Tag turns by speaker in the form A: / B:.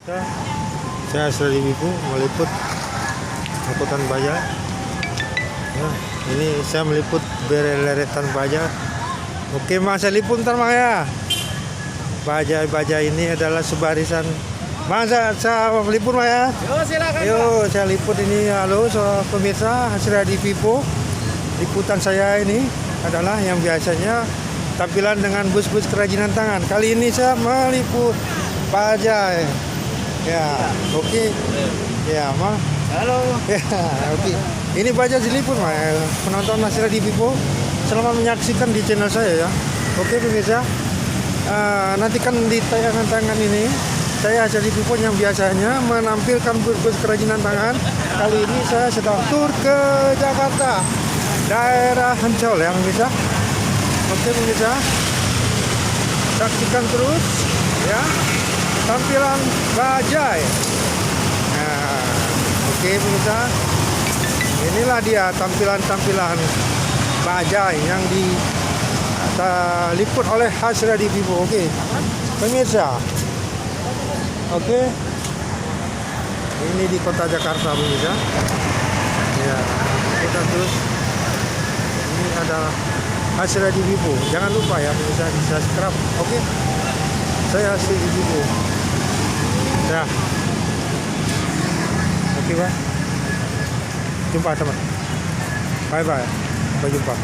A: Saya sudah di Bipu meliput angkutan baja. Nah, ini saya meliput bereleretan baja. Oke mas, saya liput ntar mas ya. Baja-baja ini adalah sebarisan. Mas, saya meliput mas ya.
B: Yo silakan.
A: Yo, saya liput ini. Halo pemirsa, hasil di Bipu. Liputan saya ini adalah yang biasanya tampilan dengan bus-bus kerajinan tangan. Kali ini saya meliput baja. Ya, oke. Ya, Mas.
B: Halo.
A: Ya, oke. Ini baja diliput, Mas. Penonton Nasira di Vivo, selamat menyaksikan di channel saya ya. Oke, pemirsa. Nantikan di tayangan-tayangan ini saya hasil di Vivo yang biasanya menampilkan bus-bus kerajinan tangan. Kali ini saya sedang tur ke Jakarta, daerah Ancol ya, pemirsa. Oke, pemirsa. Saksikan terus ya tampilan bajai. Nah, oke pemirsa, inilah dia tampilan bajai yang diliput oleh Hasra di Vivo. Oke pemirsa, oke, ini di kota Jakarta pemirsa. Ya, kita terus. Ini adalah Hasra di Vivo. Jangan lupa ya pemirsa di subscribe. Oke, saya Hasra di Vivo. Ya, oke Pak. Jumpa teman. Bye bye. Sampai jumpa.